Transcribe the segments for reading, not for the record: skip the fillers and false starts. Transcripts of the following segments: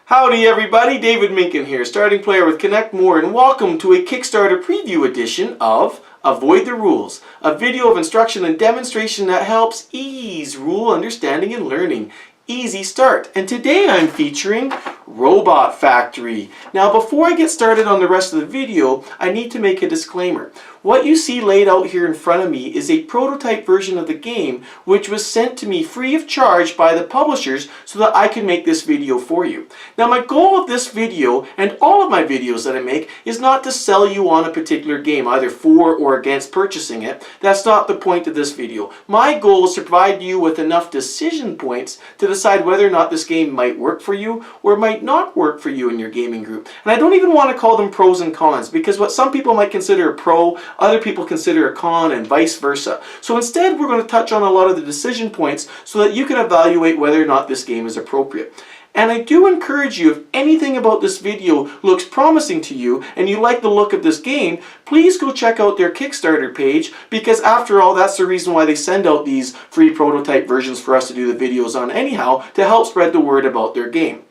Howdy everybody, David Minkin here, starting player with Connect More, and welcome to a Kickstarter preview edition of Avoid the Rules, a video of instruction and demonstration that helps ease rule understanding and learning. Easy start. And today I'm featuring Robot Factory. Now before I get started on the rest of the video, I need to make a disclaimer. What you see laid out here in front of me is a prototype version of the game which was sent to me free of charge by the publishers so that I can make this video for you. Now my goal of this video and all of my videos that I make is not to sell you on a particular game, either for or against purchasing it. That's not the point of this video. My goal is to provide you with enough decision points to decide whether or not this game might work for you or might not work for you in your gaming group. And I don't even want to call them pros and cons, because what some people might consider a pro, other people consider a con, and vice versa. So instead we're going to touch on a lot of the decision points so that you can evaluate whether or not this game is appropriate. And I do encourage you, if anything about this video looks promising to you and you like the look of this game, please go check out their Kickstarter page, because after all, that's the reason why they send out these free prototype versions for us to do the videos on anyhow, to help spread the word about their game.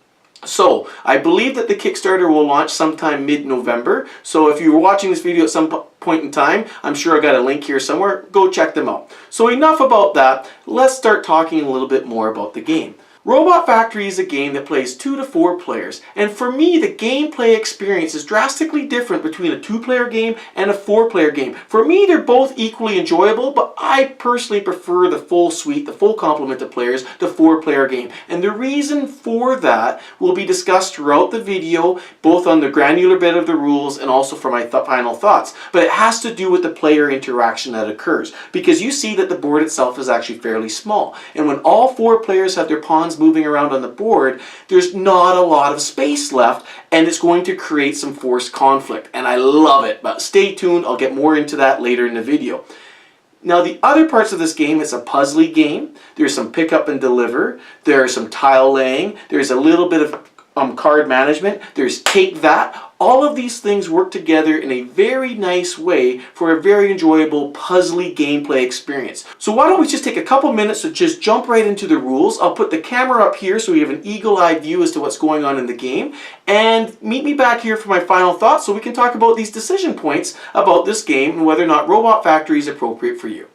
So, I believe that the Kickstarter will launch sometime mid-November, so if you were watching this video at some point in time, I'm sure I got a link here somewhere, go check them out. So enough about that, let's start talking a little bit more about the game. Robot Factory is a game that plays 2 to 4 players, and for me the gameplay experience is drastically different between a 2-player game and a 4-player game. For me they're both equally enjoyable, but I personally prefer the full suite, the full complement of players, the 4-player game. And the reason for that will be discussed throughout the video, both on the granular bit of the rules and also for my final thoughts. But it has to do with the player interaction that occurs, because you see that the board itself is actually fairly small, and when all 4 players have their pawns moving around on the board, there's not a lot of space left, and it's going to create some forced conflict, and I love it. But stay tuned, I'll get more into that later in the video. Now the other parts of this game, it's a puzzly game. There's some pick up and deliver, there's some tile laying, there's a little bit of card management, there's take that. All of these things work together in a very nice way for a very enjoyable puzzly gameplay experience. So why don't we just take a couple minutes to just jump right into the rules. I'll put the camera up here so we have an eagle-eyed view as to what's going on in the game, and meet me back here for my final thoughts so we can talk about these decision points about this game and whether or not Robot Factory is appropriate for you.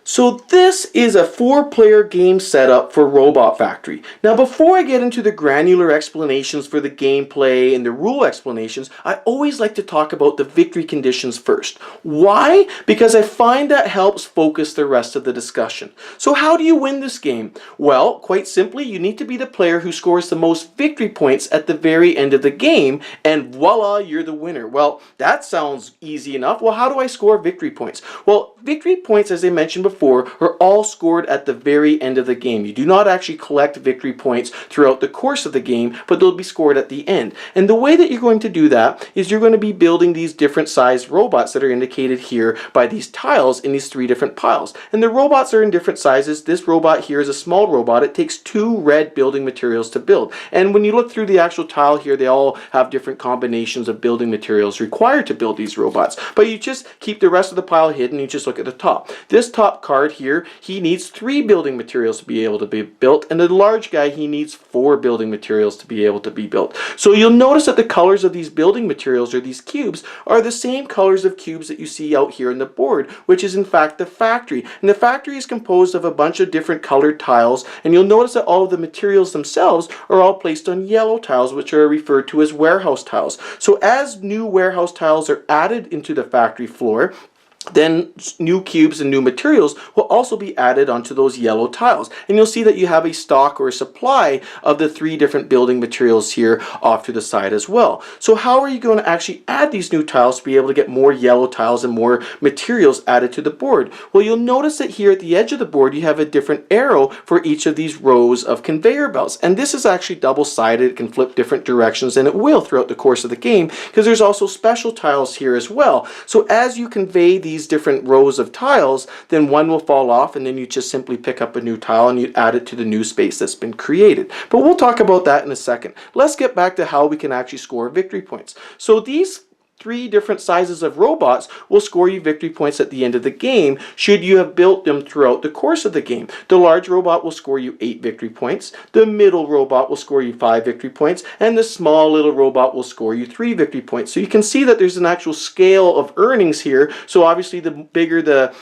So this is a 4-player game setup for Robot Factory. Now before I get into the granular explanations for the gameplay and the rule explanations, I always like to talk about the victory conditions first. Why? Because I find that helps focus the rest of the discussion. So how do you win this game? Well, quite simply, you need to be the player who scores the most victory points at the very end of the game, and voila, you're the winner. Well, that sounds easy enough. Well, how do I score victory points? Well, victory points, as I mentioned before, are all scored at the very end of the game. You do not actually collect victory points throughout the course of the game, but they'll be scored at the end. And the way that you're going to do that is you're going to be building these different sized robots that are indicated here by these tiles in these 3 different piles. And the robots are in different sizes. This robot here is a small robot. It takes 2 red building materials to build. And when you look through the actual tile here, they all have different combinations of building materials required to build these robots. But you just keep the rest of the pile hidden. You just look at the top. This top card here, he needs 3 building materials to be able to be built, and the large guy, he needs 4 building materials to be able to be built. So you'll notice that the colors of these building materials, or these cubes, are the same colors of cubes that you see out here on the board, which is in fact the factory. And the factory is composed of a bunch of different colored tiles, and you'll notice that all of the materials themselves are all placed on yellow tiles, which are referred to as warehouse tiles. So as new warehouse tiles are added into the factory floor, then new cubes and new materials will also be added onto those yellow tiles. And you'll see that you have a stock or a supply of the 3 different building materials here off to the side as well. So how are you going to actually add these new tiles to be able to get more yellow tiles and more materials added to the board? Well, you'll notice that here at the edge of the board you have a different arrow for each of these rows of conveyor belts. And this is actually double-sided. It can flip different directions, and it will throughout the course of the game, because there's also special tiles here as well. So as you convey these different rows of tiles, then one will fall off, and then you just simply pick up a new tile and you add it to the new space that's been created. But we'll talk about that in a second. Let's get back to how we can actually score victory points. So these three different sizes of robots will score you victory points at the end of the game should you have built them throughout the course of the game. The large robot will score you 8 victory points, the middle robot will score you 5 victory points, and the small little robot will score you 3 victory points. So you can see that there's an actual scale of earnings here. So obviously the bigger the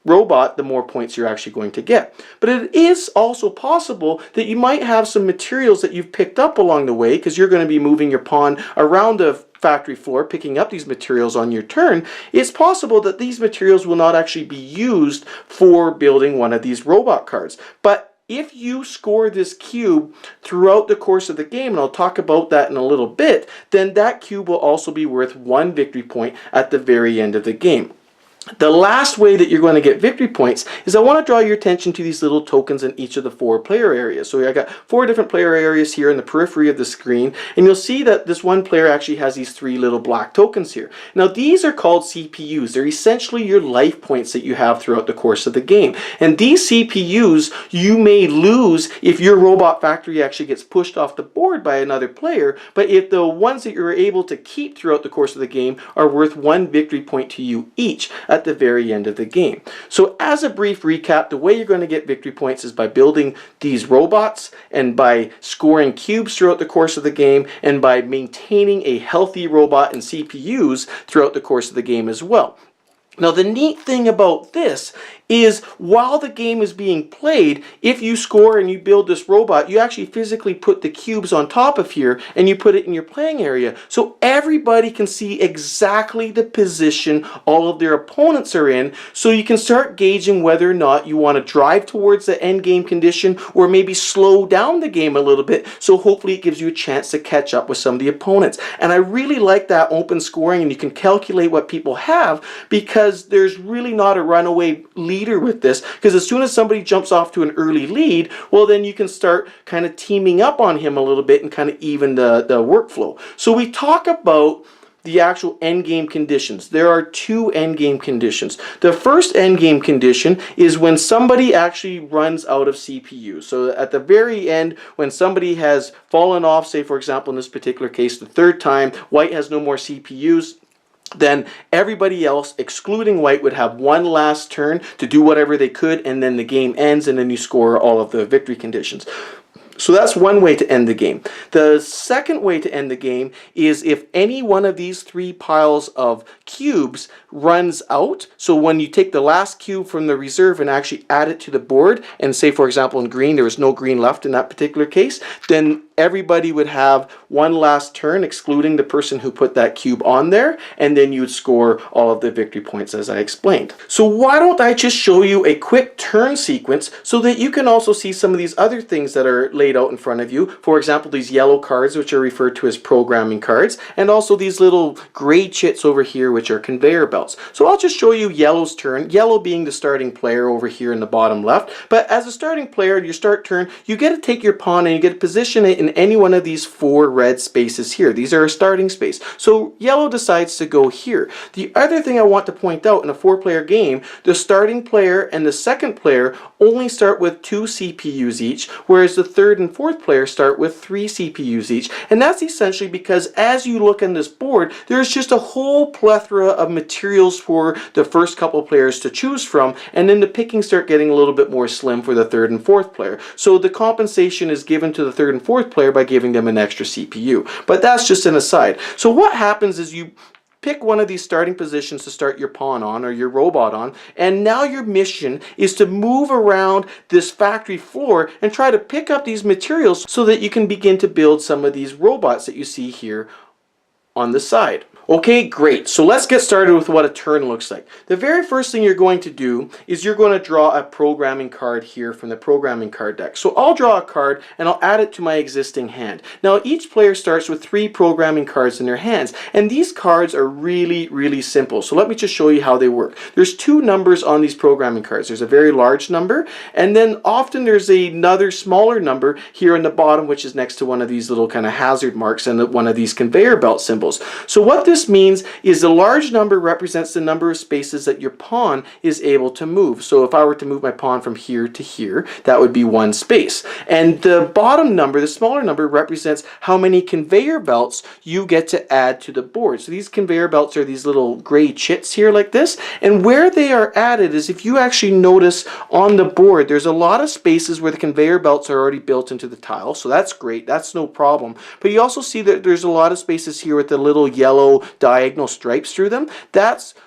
robot, the more points you're actually going to get. But it is also possible that you might have some materials that you've picked up along the way, because you're going to be moving your pawn around the factory floor, picking up these materials on your turn. It's possible that these materials will not actually be used for building one of these robot cards. But if you score this cube throughout the course of the game, and I'll talk about that in a little bit, then that cube will also be worth 1 victory point at the very end of the game. The last way that you're going to get victory points is I want to draw your attention to these little tokens in each of the 4 player areas. So I got 4 different player areas here in the periphery of the screen, and you'll see that this one player actually has these 3 little black tokens here. Now these are called CPUs. They're essentially your life points that you have throughout the course of the game. And these CPUs you may lose if your robot factory actually gets pushed off the board by another player, but if the ones that you're able to keep throughout the course of the game are worth 1 victory point to you each at the very end of the game. So as a brief recap, the way you're going to get victory points is by building these robots, and by scoring cubes throughout the course of the game, and by maintaining a healthy robot and CPUs throughout the course of the game as well. Now the neat thing about this is while the game is being played, if you score and you build this robot, you actually physically put the cubes on top of here and you put it in your playing area. So everybody can see exactly the position all of their opponents are in, so you can start gauging whether or not you want to drive towards the end game condition or maybe slow down the game a little bit, so hopefully it gives you a chance to catch up with some of the opponents. And I really like that open scoring, and you can calculate what people have, because there's really not a runaway leader with this, because as soon as somebody jumps off to an early lead, well then you can start kind of teaming up on him a little bit and kind of even the workflow. So we talk about the actual endgame conditions. There are 2 endgame conditions. The first endgame condition is when somebody actually runs out of CPU. So at the very end, when somebody has fallen off, say for example in this particular case the 3rd time, white has no more CPUs, then everybody else, excluding white, would have one last turn to do whatever they could, and then the game ends, and then you score all of the victory conditions. So that's one way to end the game. The second way to end the game is if any one of these 3 piles of cubes runs out. So when you take the last cube from the reserve and actually add it to the board, and say for example in green there was no green left in that particular case, then everybody would have one last turn, excluding the person who put that cube on there, and then you would score all of the victory points as I explained. So why don't I just show you a quick turn sequence so that you can also see some of these other things that are laid out in front of you. For example, these yellow cards, which are referred to as programming cards, and also these little gray chits over here, which are conveyor belts. So I'll just show you yellow's turn, yellow being the starting player over here in the bottom left. But as a starting player, your start turn, you get to take your pawn and you get to position it in any one of these 4 red spaces here. These are a starting space. So yellow decides to go here. The other thing I want to point out, in a 4-player game, the starting player and the second player only start with 2 CPUs each, whereas the 3rd and 4th player start with 3 CPUs each. And that's essentially because as you look on this board, there's just a whole plethora of materials for the first couple players to choose from, and then the pickings start getting a little bit more slim for the 3rd and 4th player. So the compensation is given to the 3rd and 4th player by giving them an extra CPU. But that's just an aside. So what happens is you pick one of these starting positions to start your pawn on, or your robot on, and now your mission is to move around this factory floor and try to pick up these materials so that you can begin to build some of these robots that you see here on the side. Okay, great. So let's get started with what a turn looks like. The very first thing you're going to do is you're going to draw a programming card here from the programming card deck. So I'll draw a card and I'll add it to my existing hand. Now each player starts with 3 programming cards in their hands, and these cards are really simple. So let me just show you how they work. There's 2 numbers on these programming cards. There's a very large number, and then often there's another smaller number here in the bottom, which is next to one of these little kind of hazard marks and one of these conveyor belt symbols. So what this this means is the large number represents the number of spaces that your pawn is able to move. So if I were to move my pawn from here to here, that would be 1 space. And the bottom number, the smaller number, represents how many conveyor belts you get to add to the board. So these conveyor belts are these little gray chits here like this, and where they are added is, if you actually notice on the board, there's a lot of spaces where the conveyor belts are already built into the tile, so that's great, that's no problem. But you also see that there's a lot of spaces here with the little yellow diagonal stripes through them.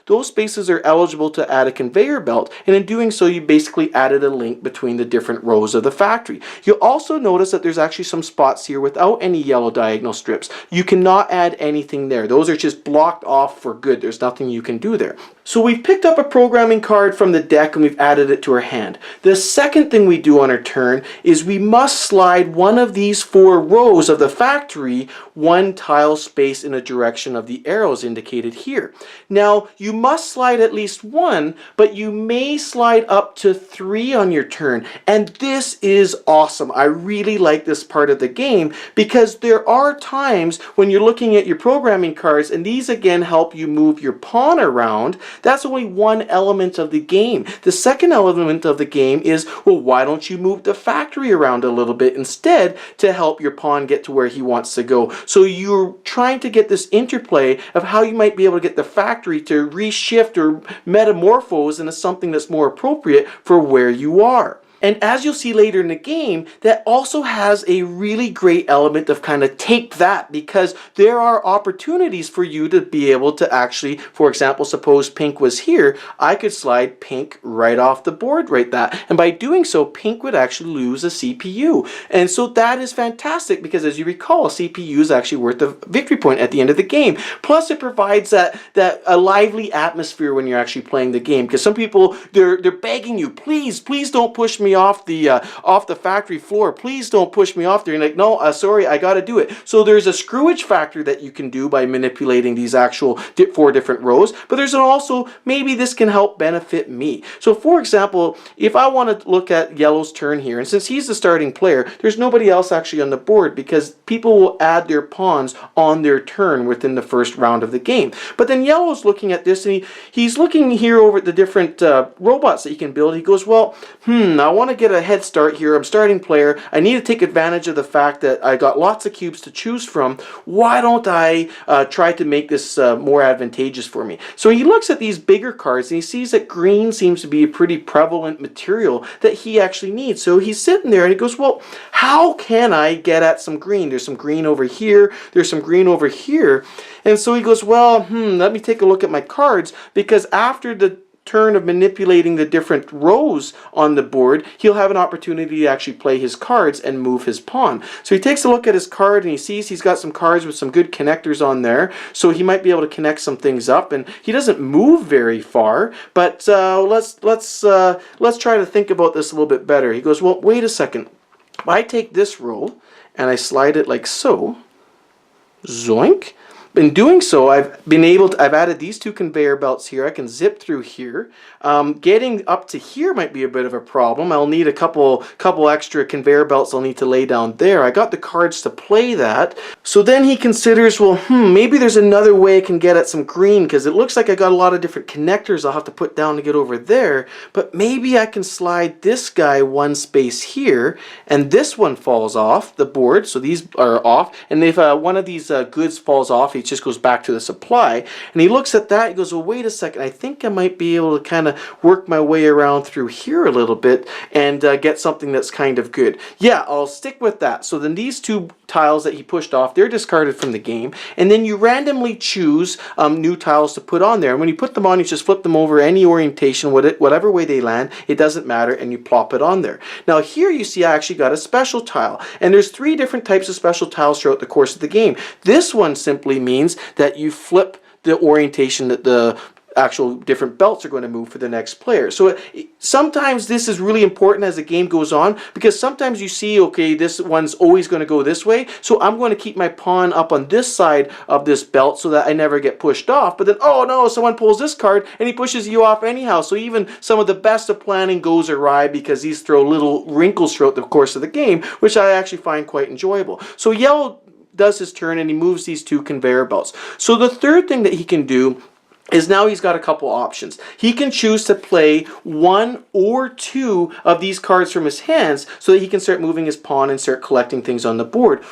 Those spaces are eligible to add a conveyor belt, and in doing so you basically added a link between the different rows of the factory. You'll also notice that there's actually some spots here without any yellow diagonal strips. You cannot add anything there. Those are just blocked off for good. There's nothing you can do there. So we've picked up a programming card from the deck and we've added it to our hand. The second thing we do on our turn is we must slide one of these 4 rows of the factory 1 tile space in the direction of the arrows indicated here. Now you must slide at least 1, but you may slide up to 3 on your turn, and this is awesome. I really like this part of the game because there are times when you're looking at your programming cards, and these again help you move your pawn around. That's only one element of the game. The second element of the game is, well, why don't you move the factory around a little bit instead to help your pawn get to where he wants to go? So you're trying to get this interplay of how you might be able to get the factory to reshift or metamorphose into something that's more appropriate for where you are. And as you'll see later in the game, that also has a really great element of kind of take that, because there are opportunities for you to be able to actually, for example, suppose pink was here, I could slide pink right off the board right that. And by doing so, pink would actually lose a CPU. And so that is fantastic because, as you recall, a CPU is actually worth a victory point at the end of the game. Plus it provides that a lively atmosphere when you're actually playing the game, because some people, they're begging you, please don't push me off the factory floor. Please don't push me off there. And you're like, no, sorry, I got to do it. So there's a screwage factor that you can do by manipulating these actual 4 different rows. But there's also, maybe this can help benefit me. So for example, if I want to look at yellow's turn here, and since he's the starting player, there's nobody else actually on the board because people will add their pawns on their turn within the first round of the game. But then yellow's looking at this, and he's looking here over at the different robots that he can build. He goes, well, I want to get a head start here. I'm starting player. I need to take advantage of the fact that I got lots of cubes to choose from. Why don't I try to make this more advantageous for me? So he looks at these bigger cards and he sees that green seems to be a pretty prevalent material that he actually needs. So he's sitting there and he goes, well, how can I get at some green? There's some green over here. There's some green over here. And so he goes, well, let me take a look at my cards, because after the turn of manipulating the different rows on the board, he'll have an opportunity to actually play his cards and move his pawn. So he takes a look at his card and he sees he's got some cards with some good connectors on there, so he might be able to connect some things up, and he doesn't move very far, but let's try to think about this a little bit better. He goes, well, wait a second. If I take this row and I slide it like so, zoink. In doing so, I've added these 2 conveyor belts here. I can zip through here. Getting up to here might be a bit of a problem. I'll need a couple extra conveyor belts I'll need to lay down there. I got the cards to play that. So then he considers, well, maybe there's another way I can get at some green, because it looks like I got a lot of different connectors I'll have to put down to get over there. But maybe I can slide this guy 1 space here, and this one falls off the board. So these are off. And if one of these goods falls off, it just goes back to the supply. And he looks at that, he goes, well, wait a second, I think I might be able to kind of work my way around through here a little bit and get something that's kind of good. Yeah, I'll stick with that. So then these 2 tiles that he pushed off, they're discarded from the game, and then you randomly choose new tiles to put on there, and when you put them on, you just flip them over any orientation, whatever way they land, it doesn't matter, and you plop it on there. Now here you see I actually got a special tile, and there's 3 different types of special tiles throughout the course of the game. This one simply means that you flip the orientation that the actual different belts are going to move for the next player. So sometimes this is really important as the game goes on, because sometimes you see, okay, this one's always going to go this way, so I'm going to keep my pawn up on this side of this belt so that I never get pushed off. But then, oh no, someone pulls this card and he pushes you off anyhow. So even some of the best of planning goes awry because these throw little wrinkles throughout the course of the game, which I actually find quite enjoyable. So yellow does his turn and he moves these 2 conveyor belts. So the third thing that he can do is now he's got a couple options. He can choose to play 1 or 2 of these cards from his hands so that he can start moving his pawn and start collecting things on the board.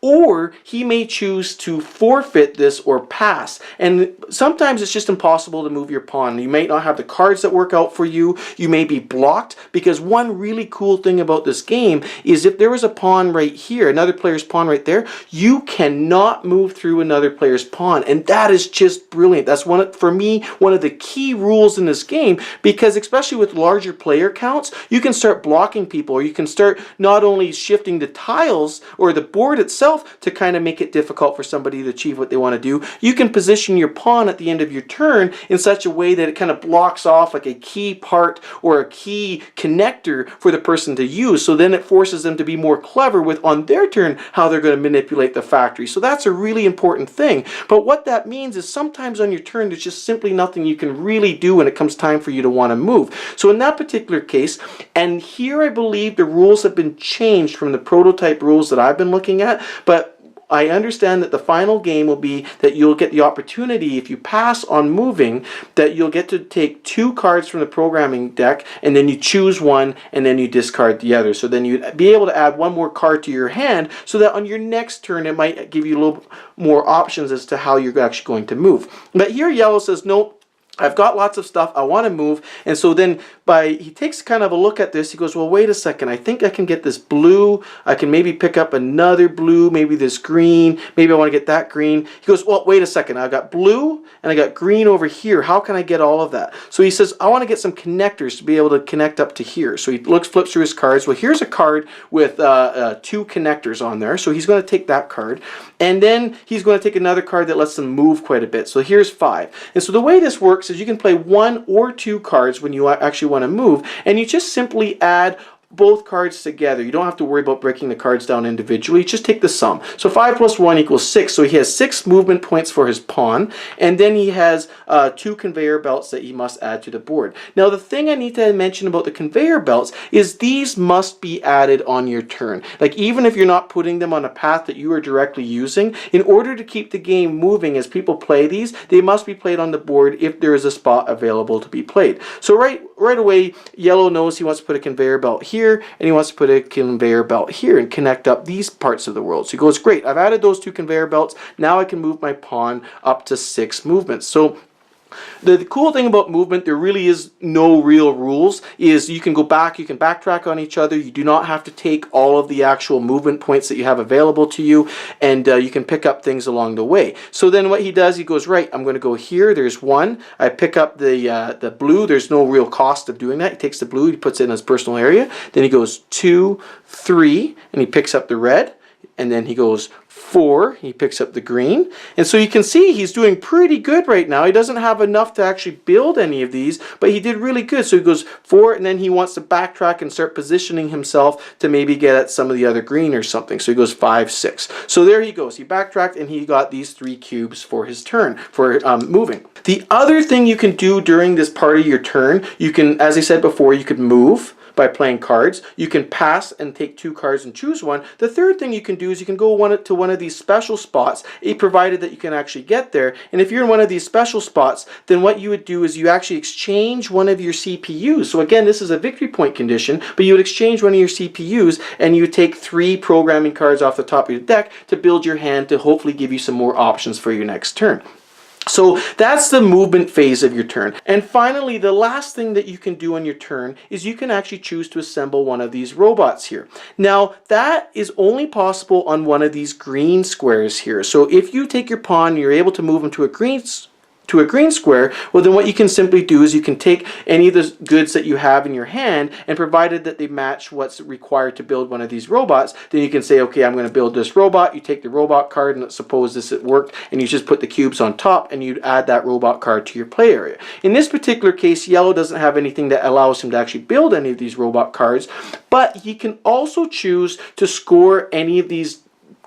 Or he may choose to forfeit this or pass. And sometimes it's just impossible to move your pawn. You may not have the cards that work out for you. You may be blocked, because one really cool thing about this game is if there was a pawn right here, another player's pawn right there, you cannot move through another player's pawn. And that is just brilliant. That's for me, one of the key rules in this game, because especially with larger player counts, you can start blocking people, or you can start not only shifting the tiles or the board itself to kind of make it difficult for somebody to achieve what they want to do. You can position your pawn at the end of your turn in such a way that it kind of blocks off like a key part or a key connector for the person to use. So then it forces them to be more clever with, on their turn, how they're going to manipulate the factory. So that's a really important thing. But what that means is sometimes on your turn, there's just simply nothing you can really do when it comes time for you to want to move. So in that particular case, and here I believe the rules have been changed from the prototype rules that I've been looking at, but I understand that the final game will be that you'll get the opportunity, if you pass on moving, that you'll get to take 2 cards from the programming deck, and then you choose one, and then you discard the other. So then you'd be able to add 1 more card to your hand, so that on your next turn it might give you a little more options as to how you're actually going to move. But here yellow says, nope, I've got lots of stuff, I want to move. And so then he takes kind of a look at this, he goes, well, wait a second, I think I can get this blue, I can maybe pick up another blue, maybe this green, maybe I want to get that green. He goes, well, wait a second, I got blue and I got green over here, how can I get all of that? So he says, I want to get some connectors to be able to connect up to here. So he flips through his cards. Well, here's a card with 2 connectors on there, so he's going to take that card. And then he's going to take another card that lets them move quite a bit. So here's 5. And so the way this works is you can play 1 or 2 cards when you actually want to move, and you just simply add both cards together. You don't have to worry about breaking the cards down individually. Just take the sum. So 5 plus 1 equals 6. So he has 6 movement points for his pawn, and then he has 2 conveyor belts that he must add to the board. Now the thing I need to mention about the conveyor belts is these must be added on your turn. Like, even if you're not putting them on a path that you are directly using, in order to keep the game moving as people play these, they must be played on the board if there is a spot available to be played. So right away, yellow knows he wants to put a conveyor belt here, and he wants to put a conveyor belt here and connect up these parts of the world. So he goes, great, I've added those 2 conveyor belts, now I can move my pawn up to 6 movements. So the cool thing about movement, there really is no real rules, is you can go back, you can backtrack on each other, you do not have to take all of the actual movement points that you have available to you, and you can pick up things along the way. So then what he does, he goes, right, I'm going to go here, there's 1, I pick up the blue, there's no real cost of doing that, he takes the blue, he puts it in his personal area, then he goes 2, 3, and he picks up the red, and then he goes 4, he picks up the green. And so you can see he's doing pretty good right now. He doesn't have enough to actually build any of these, but he did really good. So he goes 4, and then he wants to backtrack and start positioning himself to maybe get at some of the other green or something. So he goes 5, 6. So there he goes. He backtracked and he got these 3 cubes for his turn, for moving. The other thing you can do during this part of your turn, you can, as I said before, you could move by playing cards. You can pass and take 2 cards and choose one. The third thing you can do is you can go to one of these special spots, provided that you can actually get there. And if you're in one of these special spots, then what you would do is you actually exchange one of your CPUs. So again, this is a victory point condition, but you would exchange one of your CPUs and you would take 3 programming cards off the top of your deck to build your hand to hopefully give you some more options for your next turn. So that's the movement phase of your turn. And finally, the last thing that you can do on your turn is you can actually choose to assemble one of these robots here. Now, that is only possible on one of these green squares here. So if you take your pawn and you're able to move them to a green square, well, then what you can simply do is you can take any of the goods that you have in your hand, and provided that they match what's required to build one of these robots, then you can say, okay, I'm going to build this robot. You take the robot card, and let's suppose this worked, and you just put the cubes on top, and you add that robot card to your play area. In this particular case, yellow doesn't have anything that allows him to actually build any of these robot cards, but he can also choose to score any of these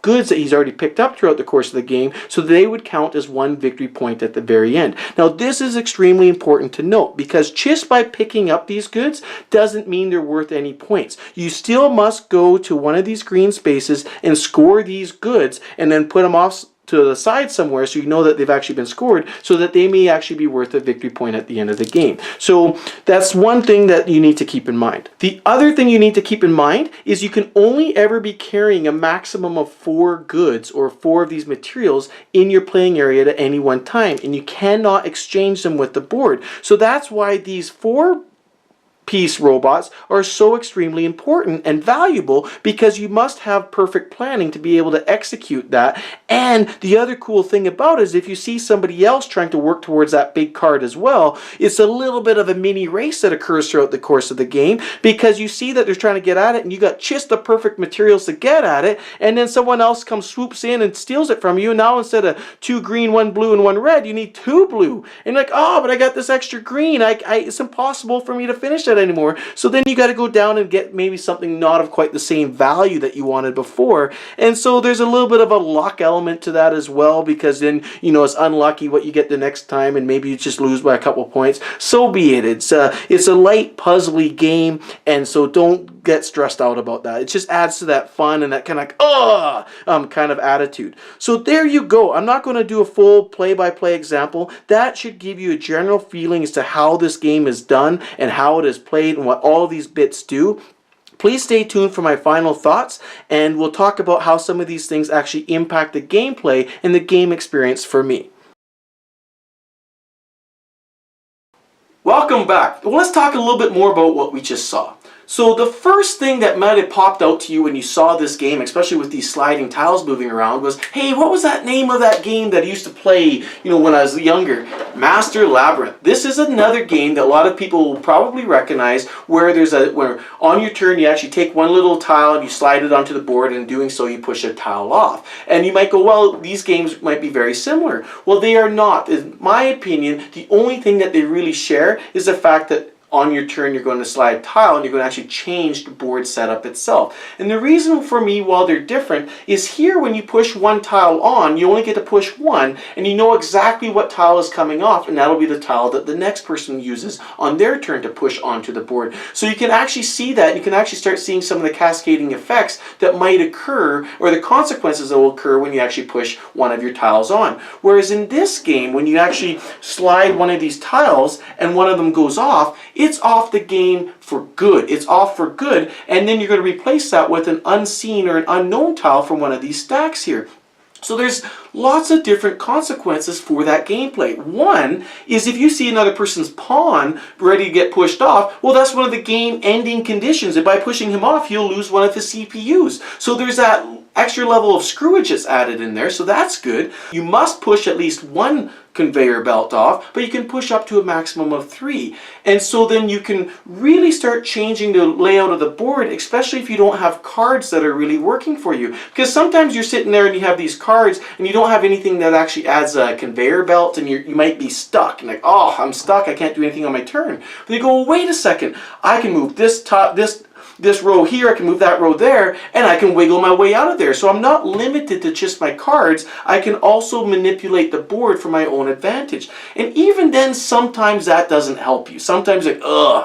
goods that he's already picked up throughout the course of the game, so they would count as one victory point at the very end. Now this is extremely important to note, because just by picking up these goods doesn't mean they're worth any points. You still must go to one of these green spaces and score these goods, and then put them off to the side somewhere so you know that they've actually been scored, so that they may actually be worth a victory point at the end of the game. So that's one thing that you need to keep in mind. The other thing you need to keep in mind is you can only ever be carrying a maximum of 4 goods or 4 of these materials in your playing area at any one time, and you cannot exchange them with the board. So that's why these 4-piece robots are so extremely important and valuable, because you must have perfect planning to be able to execute that. And the other cool thing about it is, if you see somebody else trying to work towards that big card as well, it's a little bit of a mini race that occurs throughout the course of the game, because you see that they're trying to get at it and you got just the perfect materials to get at it, and then someone else comes, swoops in and steals it from you. And now instead of 2 green, 1 blue and 1 red, you need 2 blue, and you're like, oh, but I got this extra green, it's impossible for me to finish that anymore. So then you got to go down and get maybe something not of quite the same value that you wanted before. And so there's a little bit of a luck element to that as well, because then, you know, it's unlucky what you get the next time, and maybe you just lose by a couple points. So be it. It's a light puzzly game, and so don't get stressed out about that. It just adds to that fun and that kind of kind of attitude. So there you go. I'm not going to do a full play-by-play example. That should give you a general feeling as to how this game is done and how it is played and what all these bits do. Please stay tuned for my final thoughts, and we'll talk about how some of these things actually impact the gameplay and the game experience for me. Welcome back. Well, let's talk a little bit more about what we just saw. So the first thing that might have popped out to you when you saw this game, especially with these sliding tiles moving around, was, hey, what was that name of that game that I used to play, you know, when I was younger? Master Labyrinth. This is another game that a lot of people will probably recognize, where where on your turn you actually take one little tile and you slide it onto the board, and in doing so you push a tile off. And you might go, well, these games might be very similar. Well, they are not. In my opinion, the only thing that they really share is the fact that on your turn you're going to slide a tile, and you're going to actually change the board setup itself. And the reason for me, while they're different, is here when you push one tile on, you only get to push one, and you know exactly what tile is coming off, and that'll be the tile that the next person uses on their turn to push onto the board. So you can actually see that, you can actually start seeing some of the cascading effects that might occur, or the consequences that will occur when you actually push one of your tiles on. Whereas in this game, when you actually slide one of these tiles and one of them goes off, it's off the game for good. It's off for good, and then you're going to replace that with an unseen or an unknown tile from one of these stacks here. So there's lots of different consequences for that gameplay. One is, if you see another person's pawn ready to get pushed off, well, that's one of the game ending conditions, and by pushing him off, you'll lose one of his CPUs. So there's that extra level of screwage that's added in there, so that's good. You must push at least one conveyor belt off, but you can push up to a maximum of 3. And so then you can really start changing the layout of the board, especially if you don't have cards that are really working for you. Because sometimes you're sitting there and you have these cards and you don't have anything that actually adds a conveyor belt, and you might be stuck. And like, oh, I'm stuck, I can't do anything on my turn. But you go, well, wait a second, I can move this row here, I can move that row there, and I can wiggle my way out of there. So I'm not limited to just my cards. I can also manipulate the board for my own advantage. And even then, sometimes that doesn't help you. Sometimes like,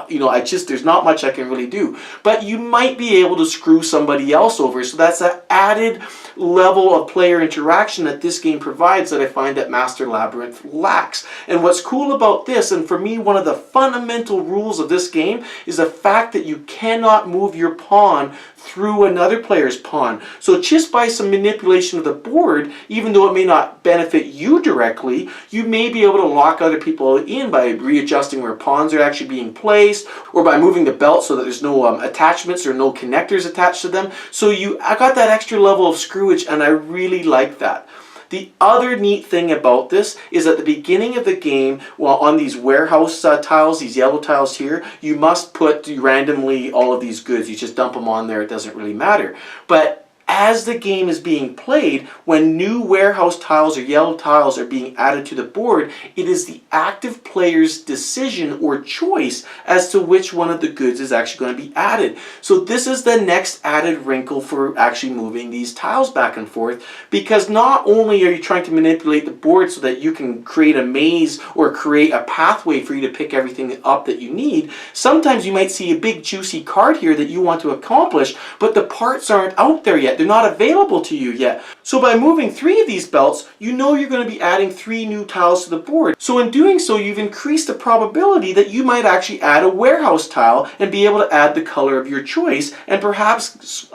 you know, there's not much I can really do. But you might be able to screw somebody else over. So that's an added level of player interaction that this game provides that I find that Master Labyrinth lacks. And what's cool about this, and for me one of the fundamental rules of this game, is the fact that you cannot move your pawn through another player's pawn. So just by some manipulation of the board, even though it may not benefit you directly, you may be able to lock other people in by readjusting where pawns are actually being placed, or by moving the belt so that there's no attachments or no connectors attached to them. So I got that extra level of screwage, and I really like that. The other neat thing about this is at the beginning of the game, well, on these warehouse tiles, these yellow tiles here, you must put randomly all of these goods. You just dump them on there, it doesn't really matter. But as the game is being played, when new warehouse tiles or yellow tiles are being added to the board, it is the active player's decision or choice as to which one of the goods is actually going to be added. So this is the next added wrinkle for actually moving these tiles back and forth, because not only are you trying to manipulate the board so that you can create a maze or create a pathway for you to pick everything up that you need, sometimes you might see a big juicy card here that you want to accomplish, but the parts aren't out there yet. They're not available to you yet. So by moving 3 of these belts, you know you're going to be adding 3 new tiles to the board. So in doing so, you've increased the probability that you might actually add a warehouse tile and be able to add the color of your choice, and perhaps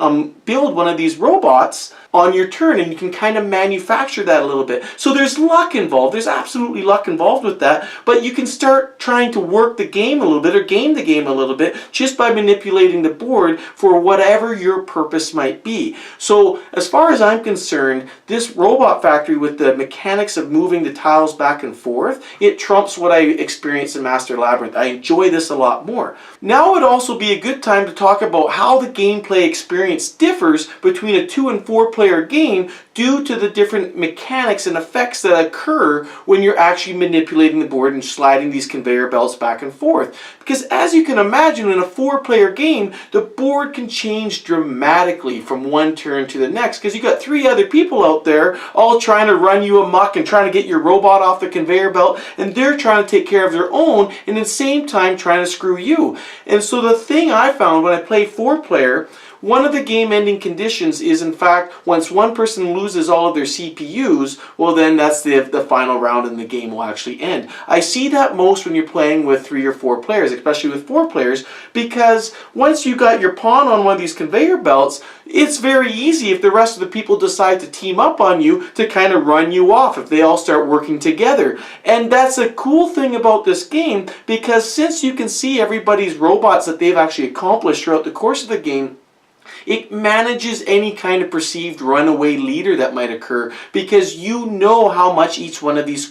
build one of these robots on your turn, and you can kind of manufacture that a little bit. So there's luck involved. There's absolutely luck involved with that, but you can start trying to work the game a little bit or game the game a little bit just by manipulating the board for whatever your purpose might be. So as far as I'm concerned, this Robot Factory with the mechanics of moving the tiles back and forth, it trumps what I experienced in Master Labyrinth. I enjoy this a lot more. Now would also be a good time to talk about how the gameplay experience differs between a 2 and 4 player game due to the different mechanics and effects that occur when you're actually manipulating the board and sliding these conveyor belts back and forth. Because as you can imagine, in a 4-player game, the board can change dramatically from one turn to the next, because you got 3 other people out there all trying to run you amok and trying to get your robot off the conveyor belt, and they're trying to take care of their own and at the same time trying to screw you. And so the thing I found when I play 4-player, one of the game-ending conditions is, in fact, once one person loses all of their CPUs, well then that's the final round and the game will actually end. I see that most when you're playing with 3 or 4 players, especially with 4 players, because once you got your pawn on one of these conveyor belts, it's very easy if the rest of the people decide to team up on you to kind of run you off if they all start working together. And that's a cool thing about this game, because since you can see everybody's robots that they've actually accomplished throughout the course of the game, it manages any kind of perceived runaway leader that might occur, because you know how much each one of these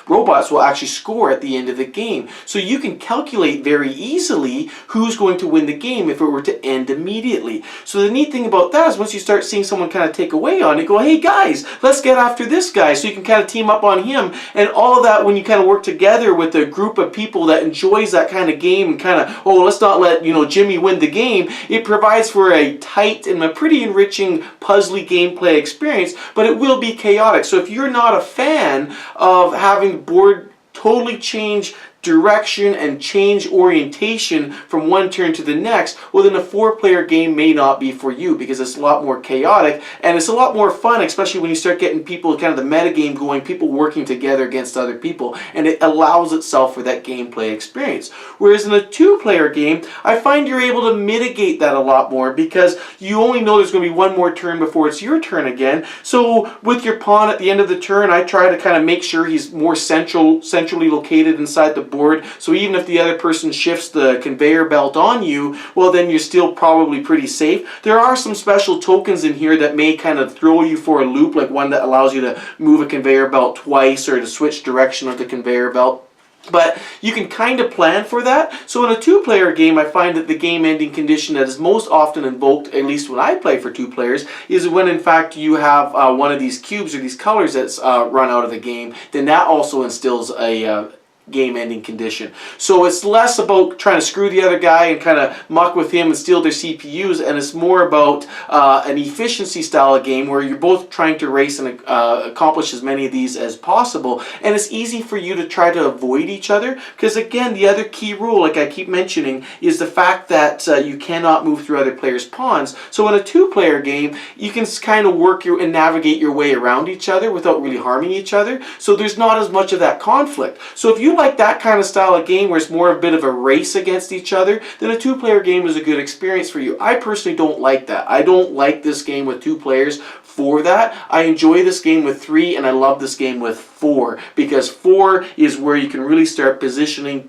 robots will actually score at the end of the game. So you can calculate very easily who's going to win the game if it were to end immediately. So the neat thing about that is once you start seeing someone kind of take away on it, go, hey guys, let's get after this guy. So you can kind of team up on him, and all of that when you kind of work together with a group of people that enjoys that kind of game and kind of, oh, let's not let Jimmy win the game. It provides for a tight and a pretty enriching puzzly gameplay experience, but it will be chaotic. So if you're not a fan of having the board totally change direction and change orientation from one turn to the next, well then a 4-player game may not be for you, because it's a lot more chaotic and it's a lot more fun, especially when you start getting people, kind of the metagame going, people working together against other people, and it allows itself for that gameplay experience. Whereas in a 2-player game, I find you're able to mitigate that a lot more, because you only know there's going to be one more turn before it's your turn again. So with your pawn at the end of the turn, I try to kind of make sure he's more centrally located inside the board, so even if the other person shifts the conveyor belt on you, well then you're still probably pretty safe. There are some special tokens in here that may kind of throw you for a loop, like one that allows you to move a conveyor belt twice or to switch direction of the conveyor belt. But you can kind of plan for that. So in a 2-player game, I find that the game-ending condition that is most often invoked, at least when I play for 2 players, is when in fact you have one of these cubes or these colors that's run out of the game. Then that also instills a game-ending condition. So it's less about trying to screw the other guy and kind of muck with him and steal their CPUs, and it's more about an efficiency style of game where you're both trying to race and accomplish as many of these as possible, and it's easy for you to try to avoid each other, because again, the other key rule, like I keep mentioning, is the fact that you cannot move through other players' pawns. So in a 2-player game, you can kind of work and navigate your way around each other without really harming each other, so there's not as much of that conflict. So if you like that kind of style of game where it's more a bit of a race against each other, then a 2-player game is a good experience for you. I personally don't like that. I don't like this game with 2 players for that. I enjoy this game with 3, and I love this game with 4, because 4 is where you can really start positioning,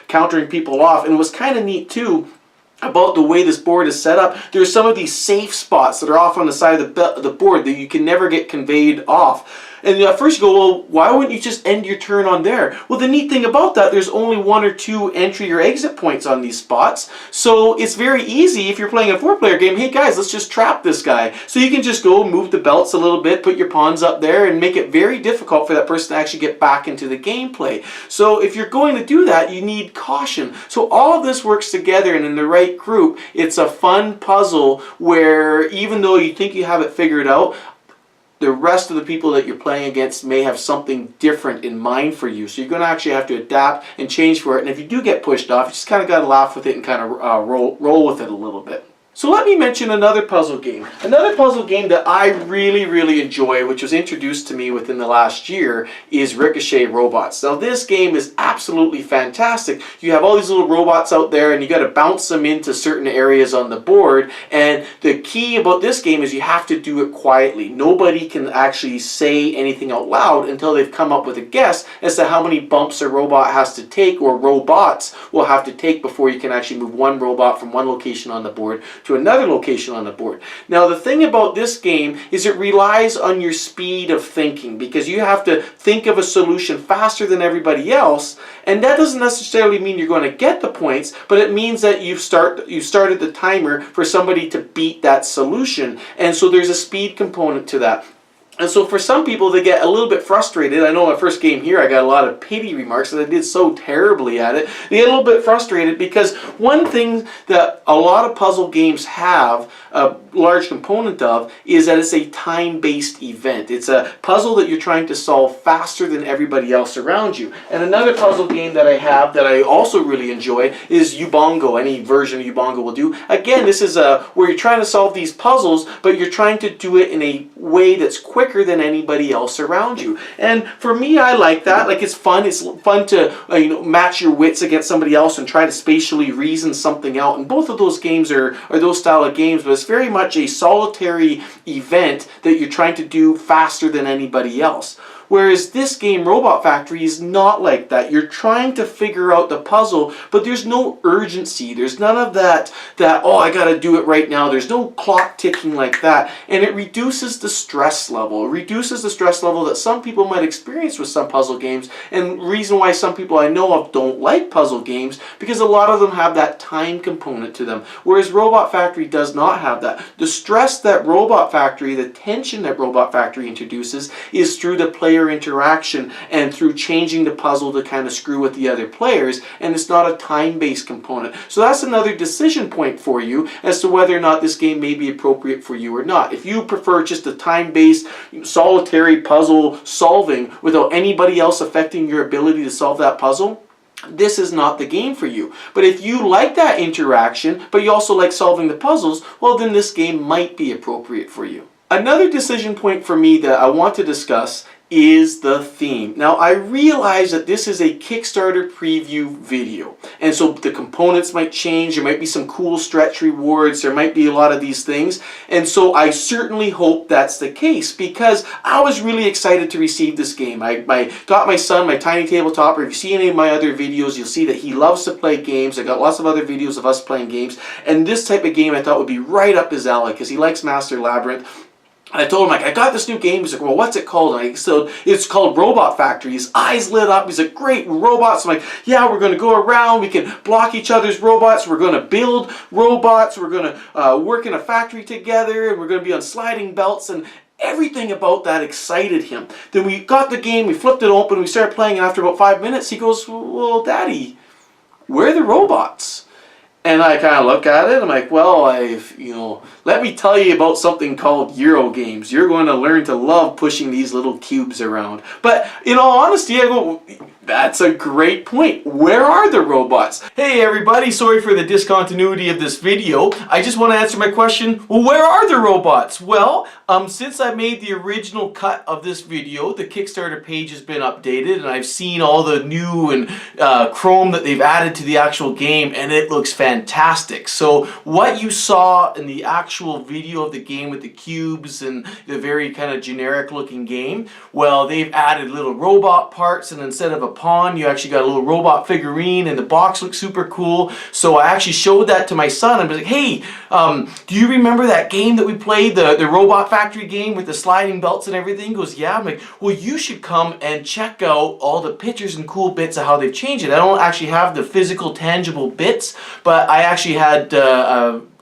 countering people off. And it was kind of neat too about the way this board is set up. There's some of these safe spots that are off on the side of the board that you can never get conveyed off. And at first you go, well, why wouldn't you just end your turn on there? Well, the neat thing about that, there's only 1 or 2 entry or exit points on these spots. So it's very easy if you're playing a 4-player game, hey guys, let's just trap this guy. So you can just go move the belts a little bit, put your pawns up there, and make it very difficult for that person to actually get back into the gameplay. So if you're going to do that, you need caution. So all of this works together, and in the right group, it's a fun puzzle where even though you think you have it figured out, the rest of the people that you're playing against may have something different in mind for you. So you're going to actually have to adapt and change for it. And if you do get pushed off, you just kind of got to laugh with it and kind of roll with it a little bit. So let me mention another puzzle game. Another puzzle game that I really enjoy, which was introduced to me within the last year, is Ricochet Robots. Now this game is absolutely fantastic. You have all these little robots out there and you got to bounce them into certain areas on the board. And the key about this game is you have to do it quietly. Nobody can actually say anything out loud until they've come up with a guess as to how many bumps a robot has to take, or robots will have to take, before you can actually move one robot from one location on the board to another location on the board. Now the thing about this game is it relies on your speed of thinking, because you have to think of a solution faster than everybody else, and that doesn't necessarily mean you're going to get the points, but it means that you've started the timer for somebody to beat that solution, and so there's a speed component to that. And so for some people, they get a little bit frustrated. I know my first game here, I got a lot of pity remarks that I did so terribly at it. They get a little bit frustrated because one thing that a lot of puzzle games have a large component of is that it's a time-based event. It's a puzzle that you're trying to solve faster than everybody else around you. And another puzzle game that I have that I also really enjoy is Ubongo. Any version of Ubongo will do. Again, this is where you're trying to solve these puzzles, but you're trying to do it in a way that's quicker than anybody else around you. And for me, I like that. Like, it's fun. It's fun to match your wits against somebody else and try to spatially reason something out. And both of those games are those style of games, but it's very much a solitary event that you're trying to do faster than anybody else. Whereas this game, Robot Factory, is not like that. You're trying to figure out the puzzle, but there's no urgency. There's none of that, oh, I gotta do it right now. There's no clock ticking like that. And it reduces the stress level. It reduces the stress level that some people might experience with some puzzle games. And the reason why some people I know of don't like puzzle games, because a lot of them have that time component to them. Whereas Robot Factory does not have that. The stress that Robot Factory, the tension that Robot Factory introduces, is through the player interaction and through changing the puzzle to kind of screw with the other players, and it's not a time-based component. So that's another decision point for you as to whether or not this game may be appropriate for you or not. If you prefer just a time-based solitary puzzle solving without anybody else affecting your ability to solve that puzzle, this is not the game for you. But if you like that interaction, but you also like solving the puzzles, well, then this game might be appropriate for you. Another decision point for me that I want to discuss is the theme. Now, I realize that this is a Kickstarter preview video, and so the components might change. There might be some cool stretch rewards. There might be a lot of these things, and so I certainly hope that's the case, because I was really excited to receive this game. I got my son my Tiny Tabletopper. If you see any of my other videos, you'll see that he loves to play games. I got lots of other videos of us playing games, and this type of game I thought would be right up his alley, because he likes Master Labyrinth. I told him, like, I got this new game. He's like, well, what's it called? And so it's called Robot Factory. His eyes lit up. He's like, great, robots. I'm like, yeah, we're going to go around. We can block each other's robots. We're going to build robots. We're going to work in a factory together. And we're going to be on sliding belts. And everything about that excited him. Then we got the game. We flipped it open. We started playing. And after about 5 minutes, he goes, well, Daddy, where are the robots? And I kind of look at it, I'm like, well, let me tell you about something called Euro games. You're going to learn to love pushing these little cubes around. But in all honesty, I go, that's a great point. Where are the robots? Hey everybody, sorry for the discontinuity of this video. I just want to answer my question, well, where are the robots? Well, since I made the original cut of this video, the Kickstarter page has been updated, and I've seen all the new and Chrome that they've added to the actual game, and it looks fantastic. fantastic. So what you saw in the actual video of the game with the cubes and the very kind of generic looking game, well, they've added little robot parts, and instead of a pawn, you actually got a little robot figurine, and the box looks super cool. So I actually showed that to my son. I was like, hey, do you remember that game that we played, the Robot Factory game with the sliding belts and everything? He goes, yeah. I'm like, well, you should come and check out all the pictures and cool bits of how they've changed it. I don't actually have the physical, tangible bits, but I actually had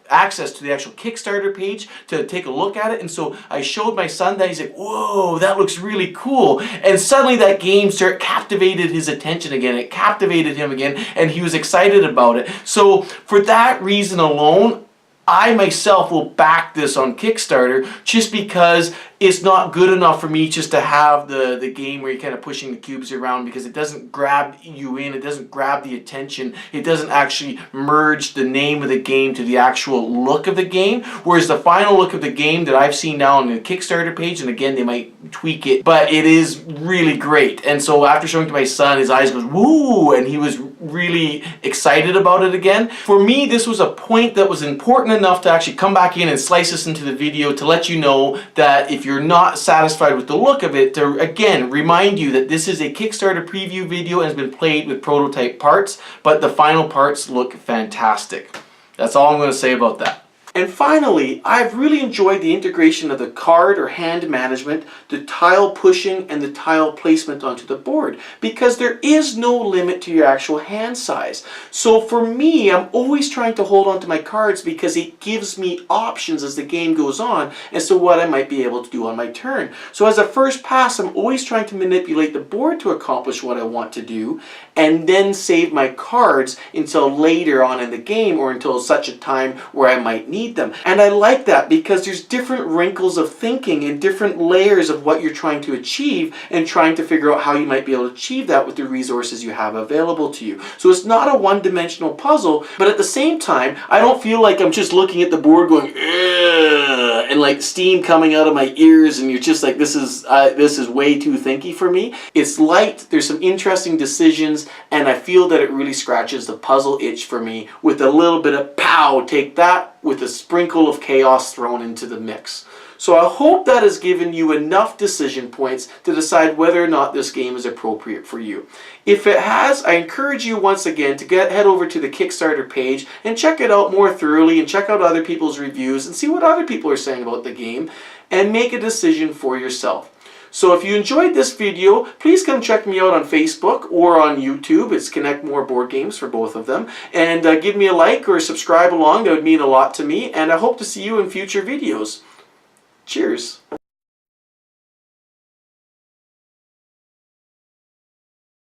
access to the actual Kickstarter page to take a look at it, and so I showed my son that. He's like, whoa, that looks really cool. And suddenly that game captivated his attention again. It captivated him again, and he was excited about it. So for that reason alone, I myself will back this on Kickstarter, just because it's not good enough for me just to have the game where you're kind of pushing the cubes around, because it doesn't grab you in, it doesn't grab the attention, it doesn't actually merge the name of the game to the actual look of the game. Whereas the final look of the game that I've seen now on the Kickstarter page, and again they might tweak it, but it is really great. And so after showing it to my son, his eyes goes woo, and he was really excited about it again. For me, this was a point that was important enough to actually come back in and slice this into the video to let you know that if you're not satisfied with the look of it, to again remind you that this is a Kickstarter preview video and has been played with prototype parts, but the final parts look fantastic. That's all I'm going to say about that. And finally, I've really enjoyed the integration of the card or hand management, the tile pushing, and the tile placement onto the board, because there is no limit to your actual hand size. So for me, I'm always trying to hold on to my cards because it gives me options as the game goes on as to what I might be able to do on my turn. So as a first pass, I'm always trying to manipulate the board to accomplish what I want to do, and then save my cards until later on in the game, or until such a time where I might need them. And I like that because there's different wrinkles of thinking and different layers of what you're trying to achieve, and trying to figure out how you might be able to achieve that with the resources you have available to you. So it's not a one-dimensional puzzle, but at the same time, I don't feel like I'm just looking at the board going, ugh, and like steam coming out of my ears, and you're just like, this is way too thinky for me. It's light, there's some interesting decisions, and I feel that it really scratches the puzzle itch for me with a little bit of pow, take that, with a sprinkle of chaos thrown into the mix. So I hope that has given you enough decision points to decide whether or not this game is appropriate for you. If it has, I encourage you once again to head over to the Kickstarter page and check it out more thoroughly, and check out other people's reviews and see what other people are saying about the game, and make a decision for yourself. So if you enjoyed this video, please come check me out on Facebook or on YouTube. It's Connect More Board Games for both of them. And give me a like or subscribe along. That would mean a lot to me. And I hope to see you in future videos. Cheers.